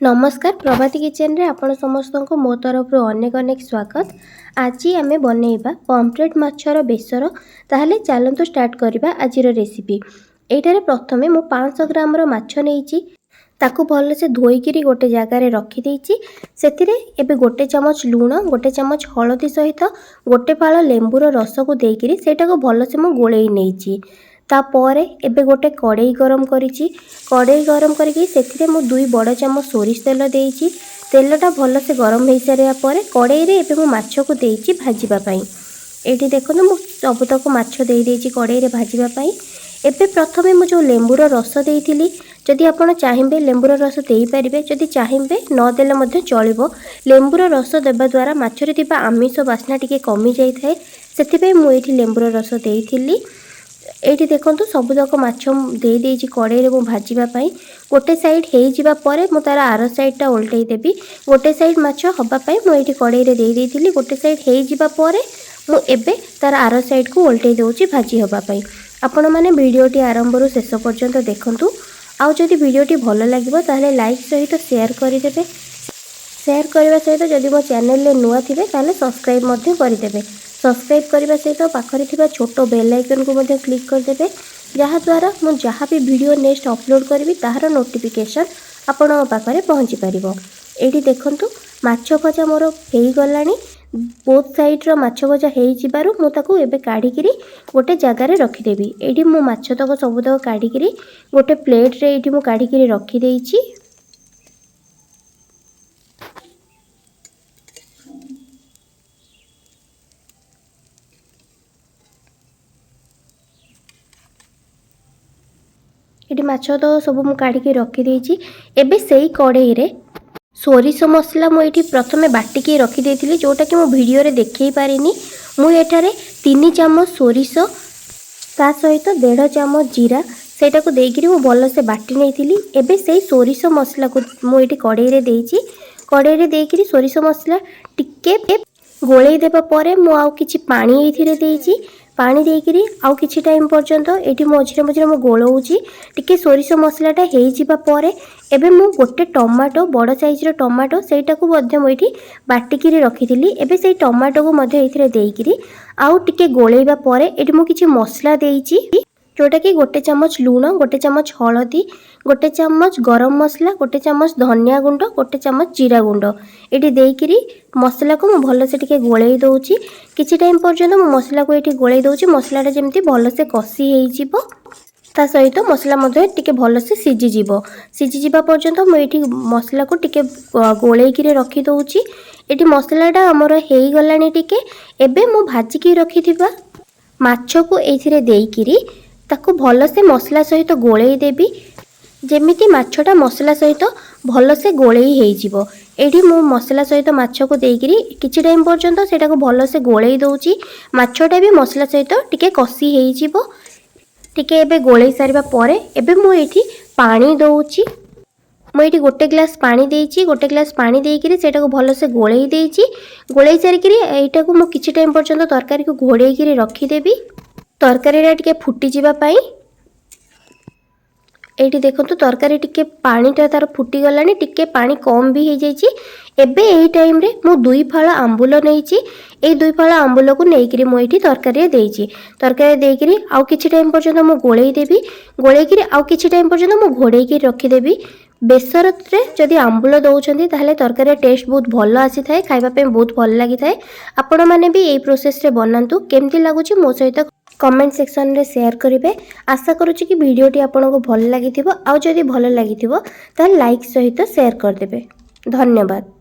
नमस्कार प्रभाती किचन रे आपण समस्त को मो तरफ अनेक अनेक स्वागत। आज आमे बनैबा पम्फलेट माछर बेसर। ताहले चलंतु स्टार्ट करबा आजिर रेसिपी। एटारे प्रथमे मु 500 ग्राम रो माछ नेइची, ताकू भल से धोईकिरी गोटे जगार रखी देइची। सेतिरे एबे गोटे चमच लूण, गोटे चमच हळदी सहित गोटे फाळ लेंबूर रस को देइकिरी सेटा को भल से मु गोळेई नेइची। तापरे एबे गोटे कड़ाई गरम करिची। कड़ाई गरम करके सेथिरे मु 2 बड़ चामच सोरिष तेल देइची। तेलटा भल से गरम हो सारा पर कड़ाई रे एबे मु माछ को देइची भाजीबा पई। एठी देखो मु सबतक माछ देई देइची कड़ाई रे भाजीबा पई। एबे प्रथमे मु जो लेंबूर रस देइथिली, जदि आपण चाहिबे लेंबूर रस देई परिबे, जदि चाहिबे न देले मध्ये चलिबो। लेंबूर रस देबा द्वारा माछरे थिबा आमिष बास्ना टिके कमी जाई थाए, सेथिबे मु एठी लेंबूर रस देइथिली। एठी देखंतु सबुतक माछ दे देइची कड़ाई रे मु भाजीबा पई। गोटे साइड हेई जिबा परे मु तार आर साइडटा उल्टै देबी। गोटे साइड माछ हबा पई मु एठी कड़ाई रे देई देइथिली। गोटे साइड हेई जिबा परे मु एबे तार आर साइड को उल्टै देउची भाजी हबा पई। आपण माने वीडियोटी आरंभ रु शेष पर्यंत देखंतु। आउ जदि वीडियोटी भलो लागिबो ताहले लाइक सहित शेयर करि देबे। शेयर करबा सहित जदि मो चैनल रे नुआ थिबे ताहले सब्सक्राइब मध्ये करि देबे। सब्सक्राइब करबा सहित पाखरे थिबा छोटो बेल आइकन को मध्ये क्लिक कर देबे, जहा द्वारा मु जहा भी वीडियो नेक्स्ट अपलोड करबी ताहार नोटिफिकेशन आपण पाखरे पहुंची परिबो। एठी देखंतु माछ भजा मोर हेई गलानी। बोथ साइड रो माछ भजा हेई जिबारु मु ताकू एबे काढी किरी गोटे जगह रे रखी देबी। एठी मु माछ तक सबुतक काढी किरी गोटे प्लेट रे एठी मु काढी किरी रखी देइची। एटी माछ तो सब मु काढ़ी रखी देइची। एबे सेई कड़ाई रे सोरिष मसला मु एठी प्रथमे बाटिकी रखी देइथिली, जोटा कि मु वीडियो रे देखै पारिनी। मु एठारे 3 चामच सोरिष ता सहित 1.5 चामच जीरा सेटा को देइकिरी मु भल से बाटी नेइथिली। एबे सेई सोरिष मसला को मु एठी कड़ाई रे देइची। कड़ाई रे देइकिरी सोरिष मसला टिके गोळेई देबा परे मु आउ किछि पानी एथिरे देइची। पानी देइकिरी आउ किछि टाइम पर्यंत एठी मझिरे मझिरे मु गोळौची। टिके सोरिष मसलाटा हेई जिबा परे एबे मु गोटे टमाटो बड़ साइज रो टमाटो सेटा को मध्य मु एठी बाटिकिरी रखिथिली। एबे सेई टमाटो को मध्य एथिरे देइकिरी आउ टिके गोळेइबा परे एठी मु किछि मसला देइची, जोटा कि गोटे चमच लूण, गोटे चमच हळदी, गोटे चमच गरम मसला, गोटे चमच धनिया गुंड, गोटे चमच जीरा गुंड एठी देइकिरी मसला को मु भल से टिके गोळेई दउची। किछि टाइम पर्यंत मु मसला को एठी गोळेई दउची। मसलाटा जेमति भल से कसी हेई जिवो, ता सहित मसला मध्ये टिके भल से सिझी जिवो। सिझी जिबा पर्यंत मु एठी मसला को टिके गोळेई किरे रखी दउची। एठी मसलाटा हमर हेई गलानी टिके। एबे मु भाजी की रखिथिबा माछ को एथिरे देइकिरी ताकू भल से मसला सहित गोळेई देबी, जेमिति माछटा मसला सहित भल से गोळेई हेई जिवो। एठी मु मसला सहित माछ को देइकिरी किछि टाइम पर्यंत सेटा को भल से गोळेई दउची। माछटा भी मसला सहित टिके कसी हेई जिवो। टिके एबे गोळेई सारिबा परे एबे मु एठी पानी दउची। मु एठी गोटे ग्लास पानी देइची। गोटे ग्लास पानी देइकिरी सेटा को भल से गोळेई देइची। गोळेई सारिकिरी एटा को मु किछि टाइम पर्यंत तरकारी को घोड़ेई किरी रखी देबी, तरकारी रे टिके फुटी जिबा पई। एठी देखंतु तरकारी टिके पानीटा तार फुटी गलानी, टिके पानी कम भी हो जाइए। एबे एही टाइम रे मु 2 फाळ आंबुल नेइची। ए 2 फाळ आंबुल को नेइकिरी मु एठी तरकारी देइची। तरकारी देइकिरी आउ किछि टाइम पर्यंत मु गोळेई देबी। गोळेई किरी आउ किछि टाइम पर्यंत मु घोड़ेई किरी रखी देबी। बेसर रे जदि आंबुल दउछंती ताहले तरकारी टेस्ट बहुत भल आसी थाए, खाइबा पे बहुत भल लागि थाए। आपण माने भी एई प्रोसेस रे बनांतु। केमति लागुची मो सहित कमेंट सेक्शन रे शेयर करिवे। आशा करूची कि वीडियोटी आपनको भल लागिथिबो। आ जदि भल लागिथिबो ताहले लाइक सहित शेयर कर देबे। धन्यवाद।